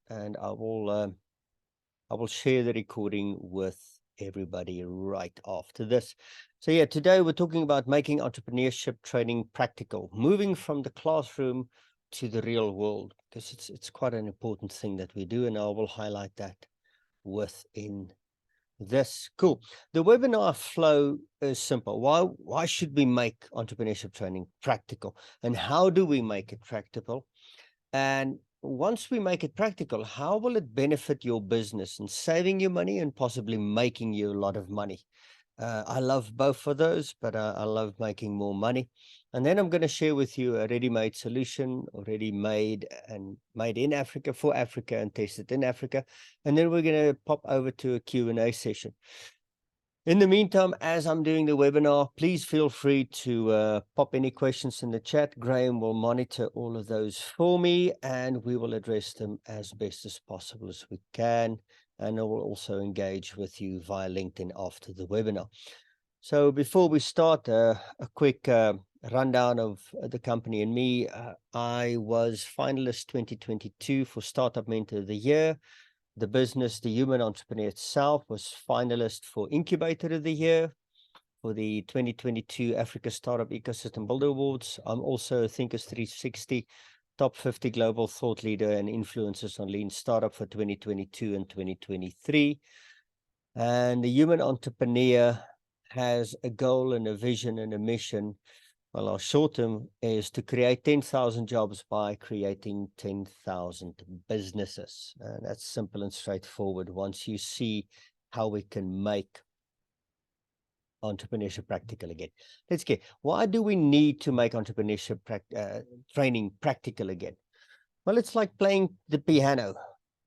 and I will share the recording with everybody right after this. So yeah, today we're talking about making entrepreneurship training practical, moving from the classroom to the real world, because it's quite an important thing that we do, and I will highlight that within this. Cool. The webinar flow is simple. Why should we make entrepreneurship training practical, and how do we make it practical? And once we make it practical, how will it benefit your business in saving you money and possibly making you a lot of money? I love both of those, but I love making more money. And then I'm going to share with you a ready-made solution, already made and made in Africa for Africa and tested in Africa. And then we're going to pop over to a Q&A session. In the meantime, as I'm doing the webinar, please feel free to pop any questions in the chat. Graham will monitor all of those for me, and we will address them as best as possible as we can. And I will also engage with you via LinkedIn after the webinar. So before we start, a quick rundown of the company and me. I was finalist 2022 for Startup Mentor of the Year. The business, the human entrepreneur itself, was finalist for Incubator of the Year for the 2022 Africa Startup Ecosystem Builder Awards. I'm also Thinkers 360 Top 50 Global Thought Leader and Influencers on Lean Startup for 2022 and 2023. And the human entrepreneur has a goal and a vision and a mission. Well, our short term is to create 10,000 jobs by creating 10,000 businesses. And that's simple and straightforward once you see how we can make entrepreneurship practical again. Let's get, why do we need to make entrepreneurship training practical again? Well, it's like playing the piano.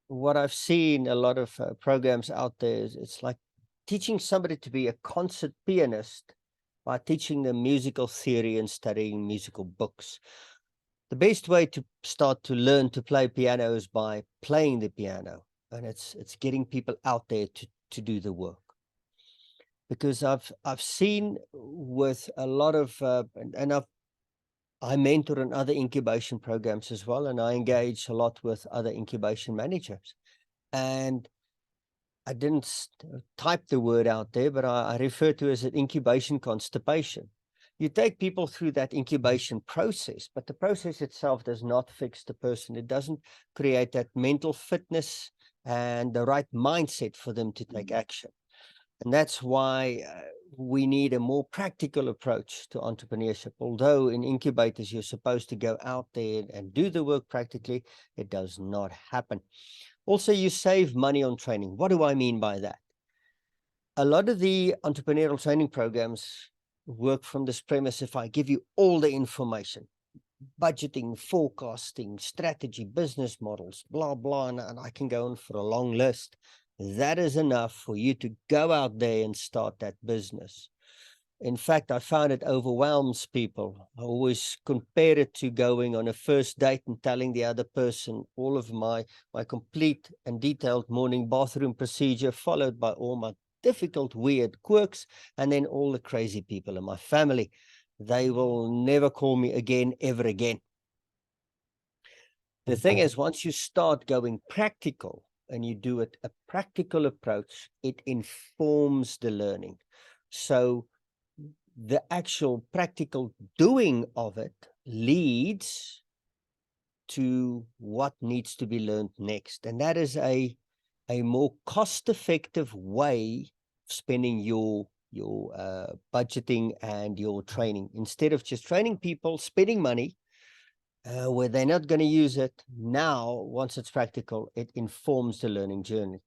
What I've seen a lot of programs out there is it's like teaching somebody to be a concert pianist by teaching them musical theory and studying musical books. The best way to start to learn to play piano is by playing the piano, and it's getting people out there to do the work. Because I've seen with a lot of I mentor in other incubation programs as well, and I engage a lot with other incubation managers. And I didn't type the word out there, but I refer to it as an incubation constipation. You take people through that incubation process, but the process itself does not fix the person. It doesn't create that mental fitness and the right mindset for them to take action. And that's why we need a more practical approach to entrepreneurship. Although in incubators, you're supposed to go out there and do the work practically, it does not happen. Also, you save money on training. What do I mean by that? A lot of the entrepreneurial training programs work from this premise: if I give you all the information, budgeting, forecasting, strategy, business models, blah, blah, and I can go on for a long list, that is enough for you to go out there and start that business. In fact, I found it overwhelms people. I always compare it to going on a first date and telling the other person all of my complete and detailed morning bathroom procedure, followed by all my difficult, weird quirks, and then all the crazy people in my family. They will never call me again, ever again. The thing is, once you start going practical and you do it a practical approach, it informs the learning. So the actual practical doing of it leads to what needs to be learned next. And that is a more cost-effective way of spending your budgeting and your training. Instead of just training people, spending money where they're not going to use it. Now, once it's practical, it informs the learning journey.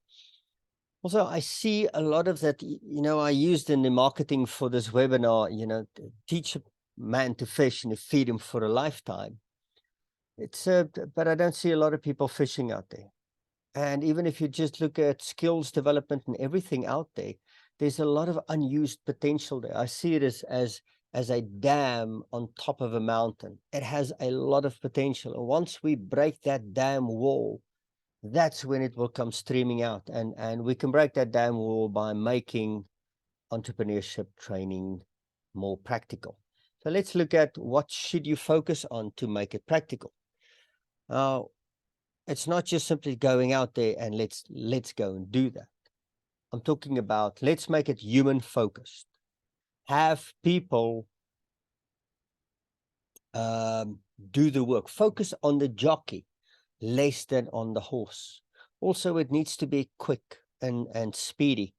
Also, I see a lot of that, I used in the marketing for this webinar, to teach a man to fish and to feed him for a lifetime. But I don't see a lot of people fishing out there. And even if you just look at skills development and everything out there, there's a lot of unused potential there. I see it as a dam on top of a mountain. It has a lot of potential. And once we break that dam wall, that's when it will come streaming out. And we can break that dam wall by making entrepreneurship training more practical. So let's look at what should you focus on to make it practical. Now, it's not just simply going out there and let's go and do that. I'm talking about let's make it human focused. Have people do the work. Focus on the jockey less than on the horse. Also, it needs to be quick and speedy.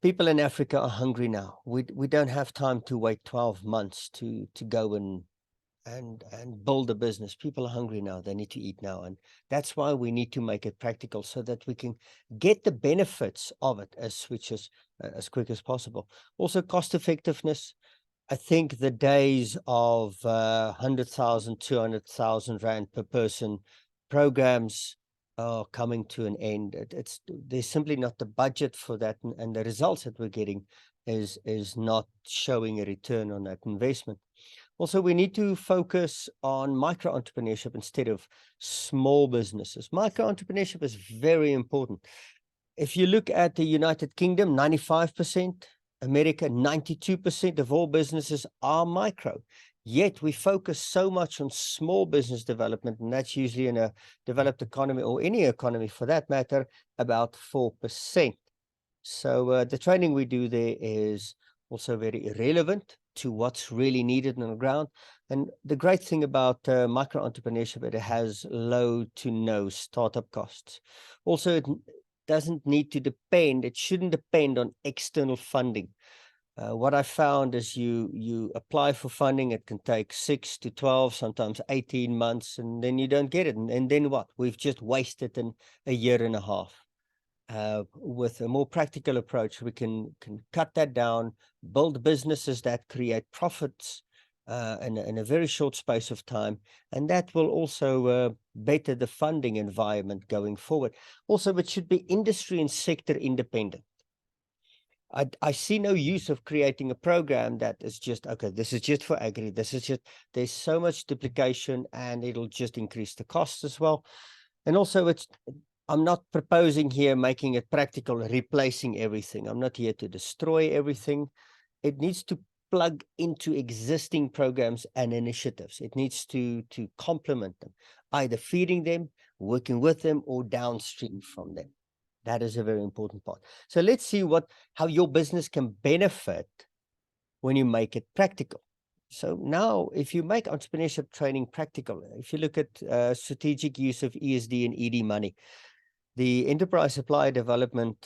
People in Africa are hungry now. We don't have time to wait 12 months to go and build a business. People are hungry now. They need to eat now. And that's why we need to make it practical so that we can get the benefits of it as quick as possible. Also, cost effectiveness. I think the days of 100,000, 200,000 Rand per person programs are coming to an end. There's simply not the budget for that, and the results that we're getting is not showing a return on that investment. Also, we need to focus on micro entrepreneurship instead of small businesses. Micro entrepreneurship is very important. If you look at the United Kingdom, 95%, America, 92% of all businesses are micro. Yet we focus so much on small business development, and that's usually in a developed economy, or any economy for that matter, about 4%. So the training we do there is also very relevant to what's really needed on the ground. And the great thing about micro entrepreneurship, it has low to no startup costs. Also, it doesn't need to depend, it shouldn't depend on external funding. What I found is you apply for funding, it can take 6 to 12, sometimes 18 months, and then you don't get it. And then what? We've just wasted a year and a half. With a more practical approach, we can cut that down, build businesses that create profits in a very short space of time, and that will also better the funding environment going forward. Also, it should be industry and sector independent. I see no use of creating a program that is just, okay, this is just for agri, this is just, there's so much duplication, and it'll just increase the costs as well. And also, I'm not proposing here making it practical, replacing everything. I'm not here to destroy everything. It needs to plug into existing programs and initiatives. It needs to complement them, either feeding them, working with them, or downstream from them. That is a very important part. So let's see how your business can benefit when you make it practical. So now, if you make entrepreneurship training practical, if you look at strategic use of ESD and ED money, the Enterprise Supply Development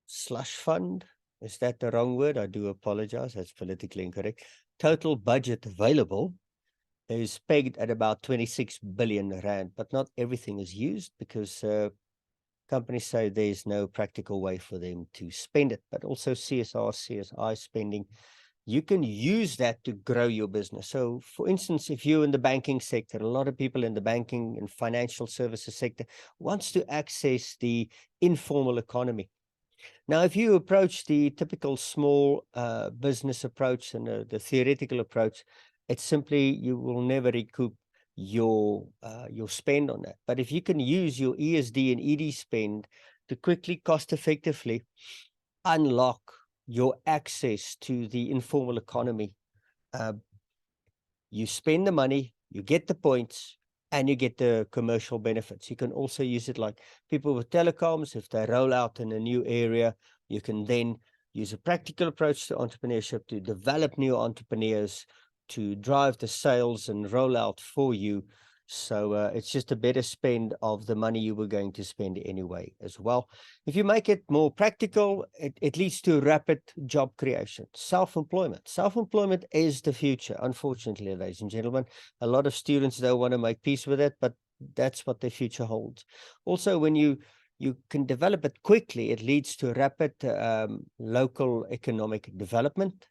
slush fund, is that the wrong word? I do apologize. That's politically incorrect. Total budget available is pegged at about 26 billion Rand, but not everything is used because companies say there's no practical way for them to spend it. But also CSR, CSI spending, you can use that to grow your business. So for instance, if you're in the banking sector, a lot of people in the banking and financial services sector wants to access the informal economy. Now, if you approach the typical small business approach and the theoretical approach, it's simply, you will never recoup your spend on that. But if you can use your ESD and ED spend to quickly, cost effectively unlock your access to the informal economy, you spend the money, you get the points, and you get the commercial benefits. You can also use it like people with telecoms. If they roll out in a new area, you can then use a practical approach to entrepreneurship to develop new entrepreneurs, to drive the sales and roll out for you. So it's just a better spend of the money you were going to spend anyway as well. If you make it more practical, it leads to rapid job creation. Self-employment. Self-employment is the future, unfortunately, ladies and gentlemen. A lot of students don't want to make peace with it, but that's what the future holds. Also, when you can develop it quickly, it leads to rapid local economic development.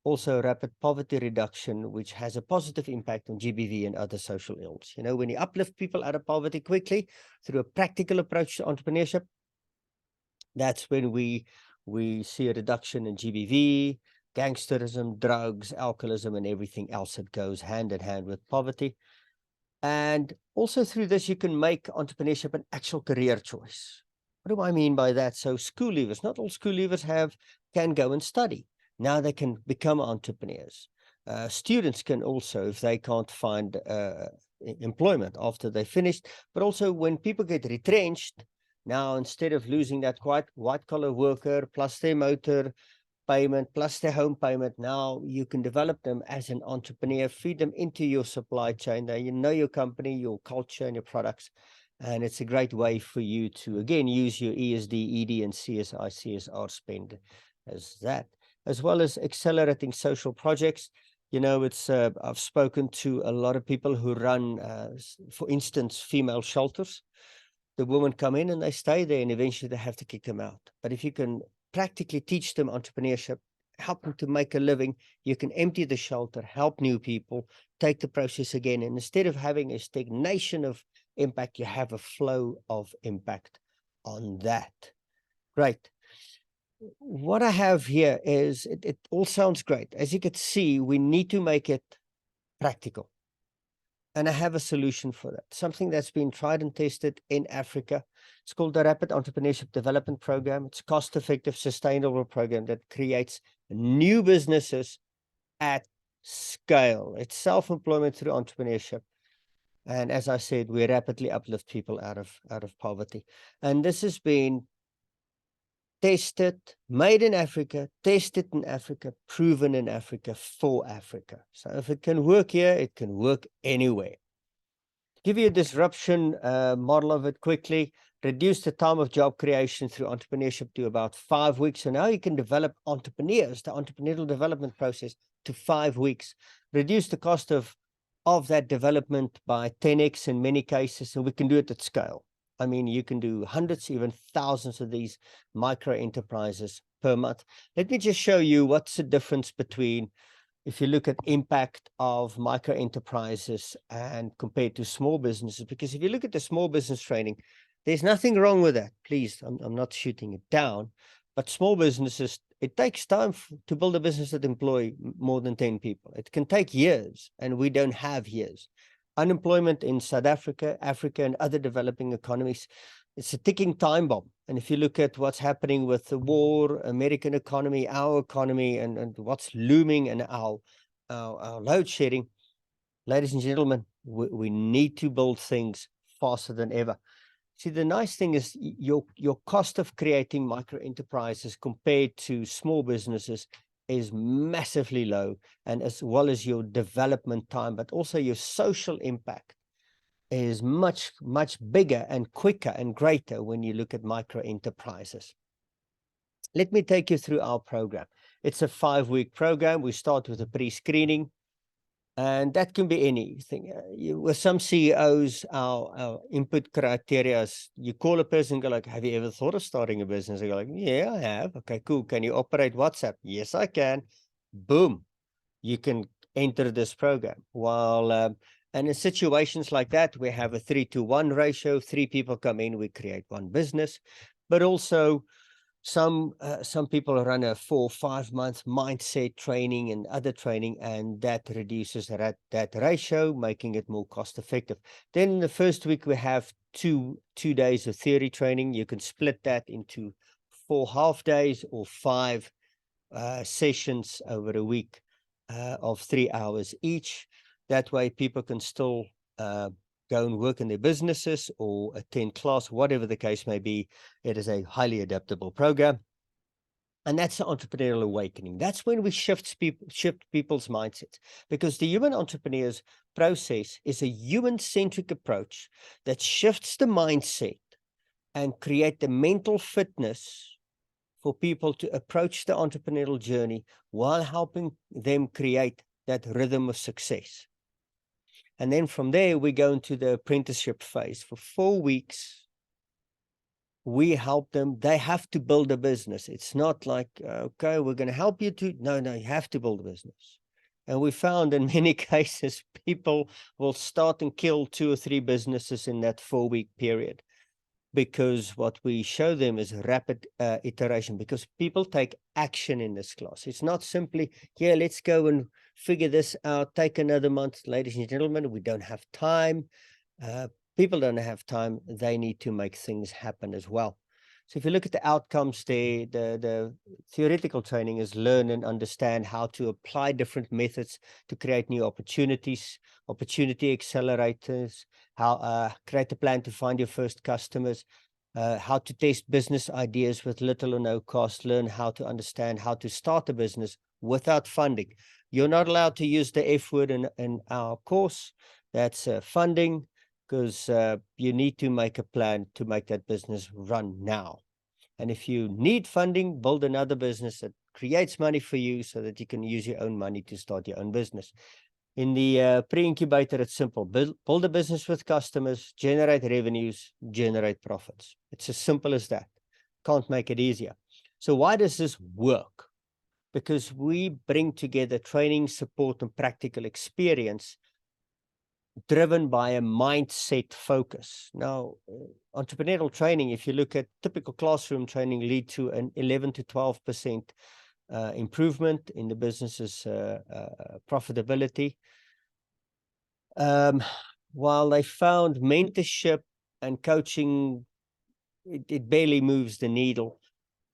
Also rapid poverty reduction, which has a positive impact on GBV and other social ills. You know, when you uplift people out of poverty quickly through a practical approach to entrepreneurship, that's when we see a reduction in GBV, gangsterism, drugs, alcoholism, and everything else that goes hand in hand with poverty. And also through this, you can make entrepreneurship an actual career choice. What do I mean by that? So school leavers, not all school leavers can go and study. Now they can become entrepreneurs. Students can also, if they can't find employment after they finished, but also when people get retrenched, now instead of losing that white collar worker plus their motor payment plus their home payment, now you can develop them as an entrepreneur, feed them into your supply chain. Now you know your company, your culture, and your products. And it's a great way for you to, again, use your ESD, ED, and CSI, CSR spend as that, as well as accelerating social projects. You know, it's I've spoken to a lot of people who run, for instance, female shelters. The women come in and they stay there, and eventually they have to kick them out. But if you can practically teach them entrepreneurship, help them to make a living, you can empty the shelter, help new people, take the process again. And instead of having a stagnation of impact, you have a flow of impact on that. Great. What I have here is, it all sounds great. As you can see, we need to make it practical. And I have a solution for that, something that's been tried and tested in Africa. It's called the Rapid Entrepreneurship Development Program. It's a cost-effective, sustainable program that creates new businesses at scale. It's self-employment through entrepreneurship. And as I said, we rapidly uplift people out of poverty. And this has been tested, made in Africa, tested in Africa, proven in Africa, for Africa. So if it can work here, it can work anywhere. Give you a disruption model of it quickly. Reduce the time of job creation through entrepreneurship to about 5 weeks. So now you can develop entrepreneurs, the entrepreneurial development process, to 5 weeks. Reduce the cost of that development by 10x in many cases, and we can do it at scale. I mean, you can do hundreds, even thousands of these micro enterprises per month. Let me just show you what's the difference between, if you look at impact of micro enterprises and compared to small businesses. Because if you look at the small business training, there's nothing wrong with that. Please, I'm not shooting it down, but small businesses, it takes time to build a business that employ more than 10 people. It can take years, and we don't have years. Unemployment in South Africa, Africa, and other developing economies, it's a ticking time bomb. And if you look at what's happening with the war, American economy, our economy, and what's looming in our load shedding, ladies and gentlemen, we need to build things faster than ever. See, the nice thing is your cost of creating micro enterprises compared to small businesses is massively low, and as well as your development time, but also your social impact is much, much bigger and quicker and greater when you look at micro enterprises. Let me take you through our program. It's a 5-week program. We start with a pre-screening, and that can be anything. With some CEOs, our input criteria is, you call a person and go like, have you ever thought of starting a business? They go like, yeah, I have. Okay, cool. Can you operate WhatsApp? Yes, I can. Boom. You can enter this program. While, and in situations like that, we have a 3-to-1 ratio. 3 people come in, we create 1 business. But also, some people run a 4 or 5 month mindset training and other training, and that reduces that ratio, making it more cost effective. Then in the first week, we have two days of theory training. You can split that into 4 half days or 5 sessions over a week of 3 hours each. That way people can still go and work in their businesses or attend class, whatever the case may be. It is a highly adaptable program. And that's the entrepreneurial awakening. That's when we shift people's mindsets, because the human entrepreneurs process is a human-centric approach that shifts the mindset and create the mental fitness for people to approach the entrepreneurial journey while helping them create that rhythm of success. And then from there, we go into the apprenticeship phase. For 4 weeks, we help them. They have to build a business. It's not like, okay, we're going to help you to. No, you have to build a business. And we found in many cases, people will start and kill 2 or 3 businesses in that 4-week period, because what we show them is rapid iteration, because people take action in this class. It's not simply, yeah, let's go and figure this out, take another month. Ladies and gentlemen, we don't have time. People don't have time. They need to make things happen as well. So if you look at the outcomes there, the theoretical training is learn and understand how to apply different methods to create new opportunities, opportunity accelerators, how create a plan to find your first customers, how to test business ideas with little or no cost, learn how to understand how to start a business without funding. You're not allowed to use the F word in our course. That's funding, because you need to make a plan to make that business run now. And if you need funding, build another business that creates money for you so that you can use your own money to start your own business. In the pre-incubator, it's simple. Build a business with customers, generate revenues, generate profits. It's as simple as that. Can't make it easier. So why does this work? Because we bring together training, support, and practical experience driven by a mindset focus. Now, entrepreneurial training, if you look at typical classroom training, lead to an 11 to 12% improvement in the business's profitability. While they found mentorship and coaching, it barely moves the needle.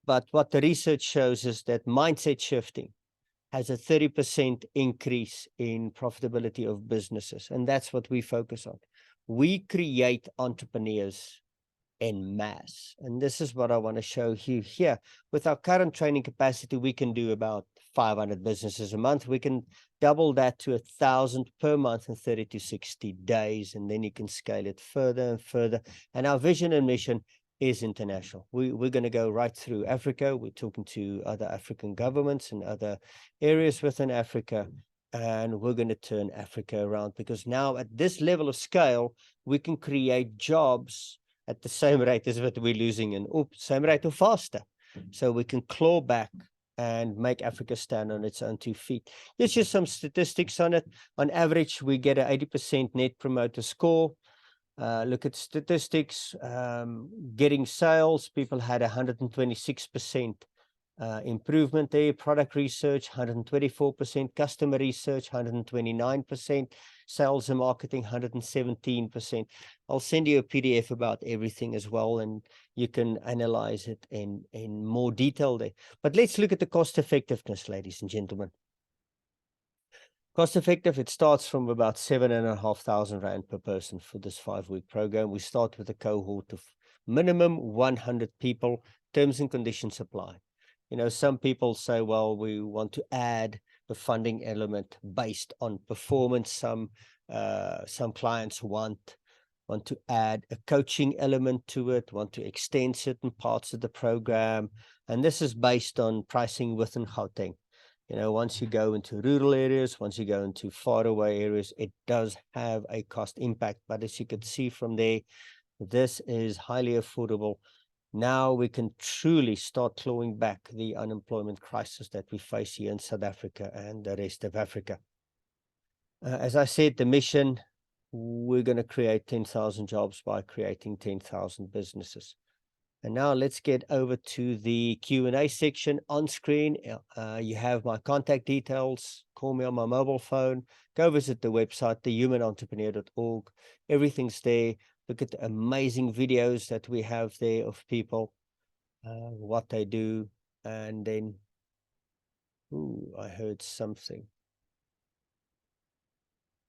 But what the research shows is that mindset shifting has a 30% increase in profitability of businesses. And that's what we focus on. We create entrepreneurs en masse. And this is what I want to show you here. With our current training capacity, we can do about 500 businesses a month. We can double that to 1,000 per month in 30 to 60 days. And then you can scale it further and further. And our vision and mission is international. We're going to go right through Africa. We're talking to other African governments and other areas within Africa, and we're going to turn Africa around, because now at this level of scale, we can create jobs at the same rate as what we're losing in, same rate or faster. So we can claw back and make Africa stand on its own 2 feet. There's just some statistics on it. On average, we get an 80% net promoter score. Look at statistics, getting sales, people had 126% improvement there, product research, 124%, customer research, 129%, sales and marketing, 117%. I'll send you a PDF about everything as well, and you can analyze it in more detail there. But let's look at the cost effectiveness, ladies and gentlemen. Cost effective, it starts from about 7,500 Rand per person for this 5-week program. We start with a cohort of minimum 100 people. Terms and conditions apply. You know, some people say, well, we want to add the funding element based on performance. Some clients want to add a coaching element to it, want to extend certain parts of the program. And this is based on pricing within Gauteng. You know, once you go into rural areas, once you go into faraway areas, it does have a cost impact. But as you can see from there, this is highly affordable. Now we can truly start clawing back the unemployment crisis that we face here in South Africa and the rest of Africa. As I said, the mission, we're going to create 10,000 jobs by creating 10,000 businesses. And now let's get over to the Q&A section. On screen, you have my contact details. Call me on my mobile phone. Go visit the website, thehumanentrepreneur.org. Everything's there. Look at the amazing videos that we have there of people, what they do. And then, I heard something.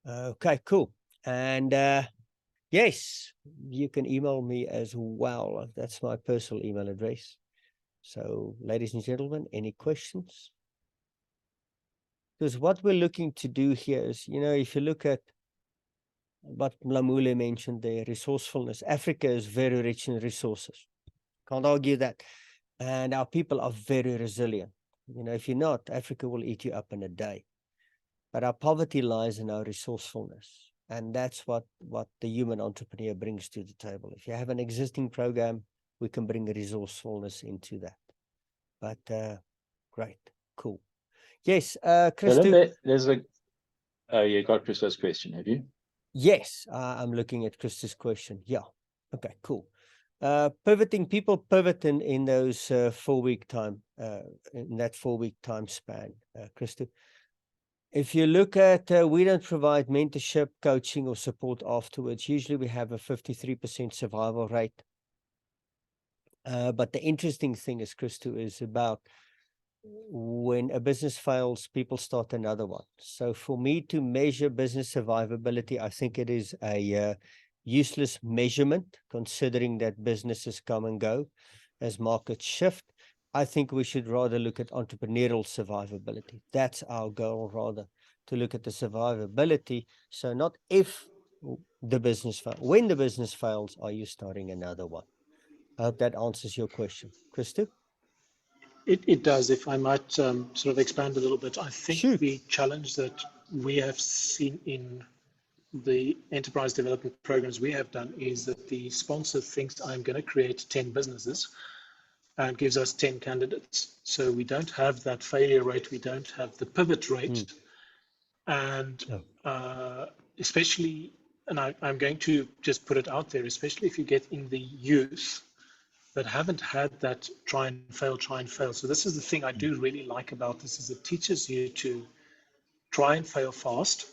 Okay, cool. And yes, you can email me as well. That's my personal email address. So, ladies and gentlemen, any questions? Because what we're looking to do here is, you know, if you look at what Mlamule mentioned there, resourcefulness. Africa is very rich in resources. Can't argue that. And our people are very resilient. You know, if you're not, Africa will eat you up in a day. But our poverty lies in our resourcefulness. And that's what the human entrepreneur brings to the table. If you have an existing program, we can bring resourcefulness into that. But great, cool. Yes, Christo. There's a, you got Christo's question, have you? Yes, I'm looking at Christo's question. Yeah. Okay, cool. Pivoting, people pivot in those 4-week time, in that 4-week time span, Christo. If you look at, we don't provide mentorship, coaching, or support afterwards. Usually we have a 53% survival rate. But the interesting thing is, Christo, is about when a business fails, people start another one. So for me to measure business survivability, I think it is a useless measurement, considering that businesses come and go as markets shift. I think we should rather look at entrepreneurial survivability. That's our goal, rather, to look at the survivability. So not if the business fails, when the business fails, are you starting another one? I hope that answers your question. Christo? It does. If I might sort of expand a little bit, I think Shoot. the challenge that we have seen in the enterprise development programs we have done is that the sponsor thinks I'm going to create 10 businesses and gives us 10 candidates. So we don't have that failure rate, we don't have the pivot rate. And especially, and I'm going to just put it out there, especially if you get in the youth that haven't had that try and fail. So this is the thing I do really like about this, is it teaches you to try and fail fast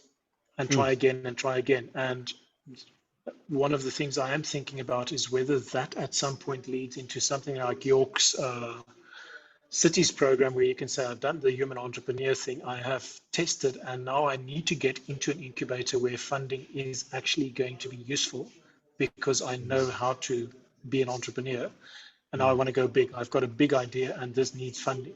and try again and try again. And one of the things I am thinking about is whether that at some point leads into something like York's cities program, where you can say, I've done the human entrepreneur thing, I have tested, and now I need to get into an incubator where funding is actually going to be useful, because I know how to be an entrepreneur, and now I want to go big. I've got a big idea and this needs funding.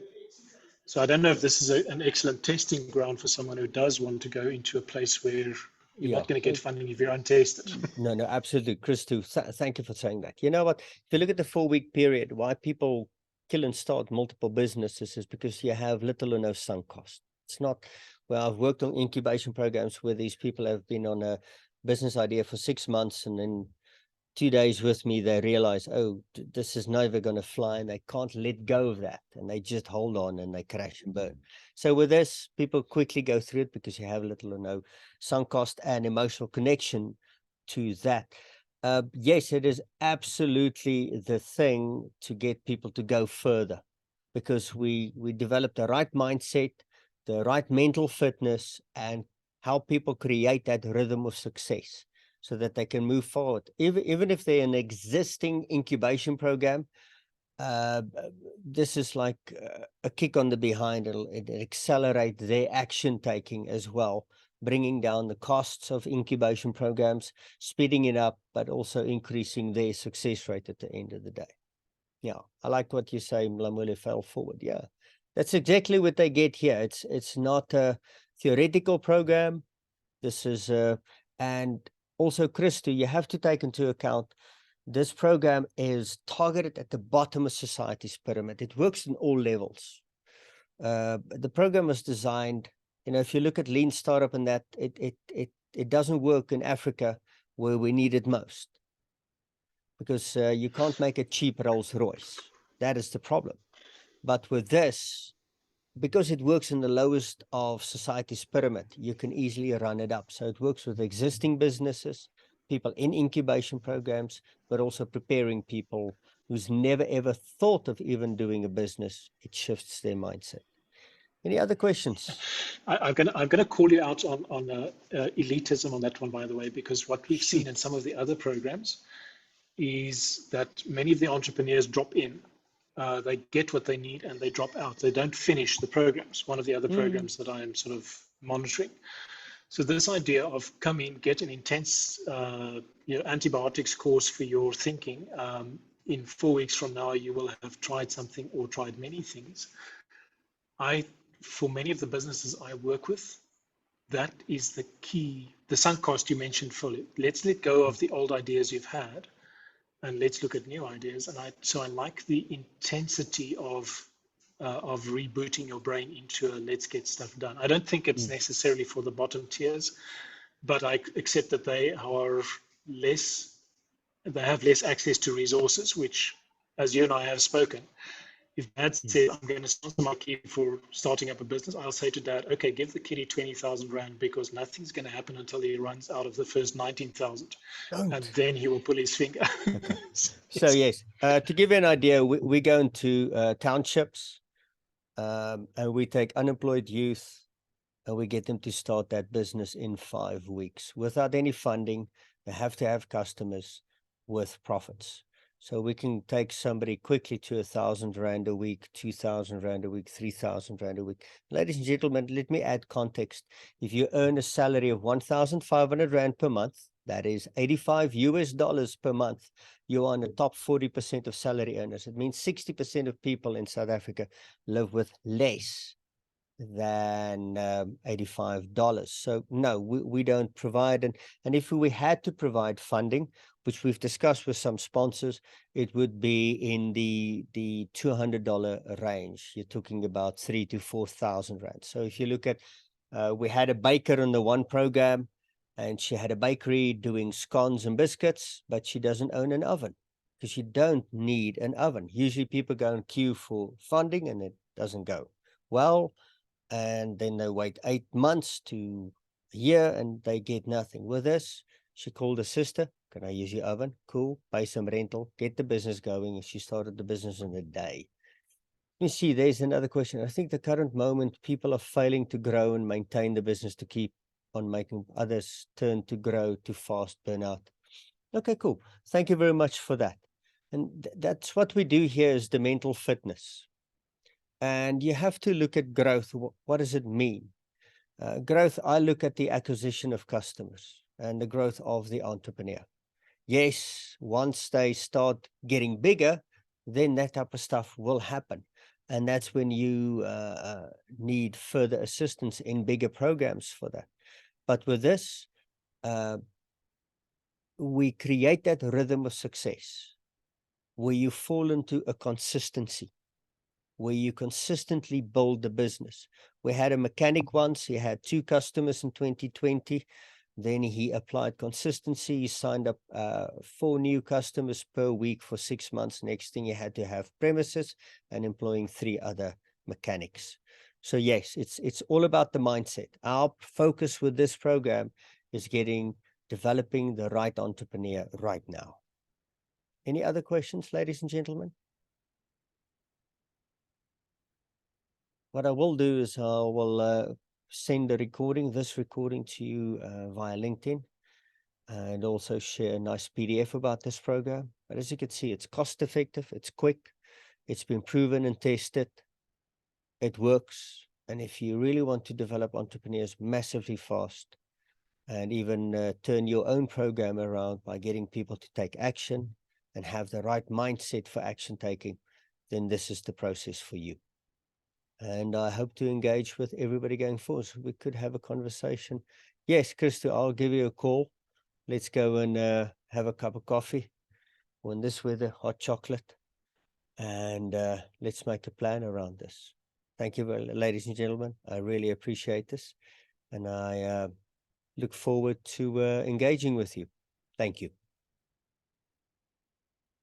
So I don't know if this is an excellent testing ground for someone who does want to go into a place where you're not going to get funding if you're untested. No, absolutely. Christo, thank you for saying that. You know what? If you look at the 4-week period, why people kill and start multiple businesses is because you have little or no sunk cost. It's not, well, I've worked on incubation programs where these people have been on a business idea for 6 months, and then 2 days with me, they realize, oh, this is never going to fly, and they can't let go of that. And they just hold on and they crash and burn. So with this, people quickly go through it because you have little or no sunk cost and emotional connection to that. Yes, it is absolutely the thing to get people to go further, because we develop the right mindset, the right mental fitness, and help people create that rhythm of success, so that they can move forward. Even if they're an existing incubation program, this is like a kick on the behind. It'll accelerate their action taking as well, bringing down the costs of incubation programs, speeding it up, but also increasing their success rate at the end of the day. Yeah, I like what you say, Mlamule, fail forward. Yeah, that's exactly what they get here. It's not a theoretical program. This is and also, Christo, you have to take into account this program is targeted at the bottom of society's pyramid. It works in all levels. The program was designed, if you look at lean startup and that, it doesn't work in Africa where we need it most, because you can't make a cheap Rolls Royce. That is the problem. But with this, because it works in the lowest of society's pyramid, you can easily run it up. So it works with existing businesses, people in incubation programs, but also preparing people who's never ever thought of even doing a business. It shifts their mindset. Any other questions? I'm gonna call you out on elitism on that one, by the way, because what we've seen in some of the other programs is that many of the entrepreneurs drop in. They get what they need and they drop out. They don't finish the programs. One of the other programs that I am sort of monitoring. So this idea of come in, get an intense antibiotics course for your thinking. In 4 weeks from now, you will have tried something or tried many things. For many of the businesses I work with, that is the key. The sunk cost you mentioned fully. Let's let go of the old ideas you've had, and let's look at new ideas. And so I like the intensity of rebooting your brain into a let's get stuff done. I don't think it's necessarily for the bottom tiers, but I accept that they have less access to resources, which, as you and I have spoken, if Dad says, I'm going to sponsor my kid for starting up a business, I'll say to Dad, okay, give the kiddie 20,000 Rand, because nothing's going to happen until he runs out of the first 19,000. And then he will pull his finger. Okay. So yes, to give you an idea, we go into townships, and we take unemployed youth and we get them to start that business in 5 weeks without any funding. They have to have customers with profits. So we can take somebody quickly to 1,000 Rand a week, 2,000 Rand a week, 3,000 Rand a week. Ladies and gentlemen, let me add context. If you earn a salary of 1,500 Rand per month, that is $85 per month, you are in the top 40% of salary earners. It means 60% of people in South Africa live with less than $85. So no, we don't provide. And if we had to provide funding, which we've discussed with some sponsors, it would be in the $200 range. You're talking about 3,000 to 4,000 Rand. So if you look at, we had a baker in the one program, and she had a bakery doing scones and biscuits, but she doesn't own an oven because you don't need an oven. Usually people go and queue for funding and it doesn't go well. And then they wait 8 months to a year and they get nothing. With this, she called her sister. Can I use your oven? Cool. Pay some rental, get the business going. And she started the business in a day. You see, there's another question. I think the current moment, people are failing to grow and maintain the business to keep on making others turn to grow too fast, burn out. Okay, cool. Thank you very much for that. And that's what we do here is the mental fitness. And you have to look at growth. What does it mean? Growth, I look at the acquisition of customers and the growth of the entrepreneur. Yes, once they start getting bigger, then that type of stuff will happen. And that's when you need further assistance in bigger programs for that. But with this, we create that rhythm of success where you fall into a consistency, where you consistently build the business. We had a mechanic once, he had 2 customers in 2020. Then he applied consistency. He signed up 4 new customers per week for 6 months. Next thing, he had to have premises and employing 3 other mechanics. So yes, it's all about the mindset. Our focus with this program is developing the right entrepreneur right now. Any other questions, ladies and gentlemen? What I will do is I will send this recording to you via LinkedIn, and also share a nice PDF about this program. But as you can see, it's cost effective, it's quick, it's been proven and tested, it works. And if you really want to develop entrepreneurs massively fast and even turn your own program around by getting people to take action and have the right mindset for action taking, then this is the process for you. And I hope to engage with everybody going forward. So we could have a conversation. Yes, Christo, I'll give you a call. Let's go and have a cup of coffee, or in this weather, hot chocolate. And let's make a plan around this. Thank you, ladies and gentlemen. I really appreciate this. And I look forward to engaging with you. Thank you.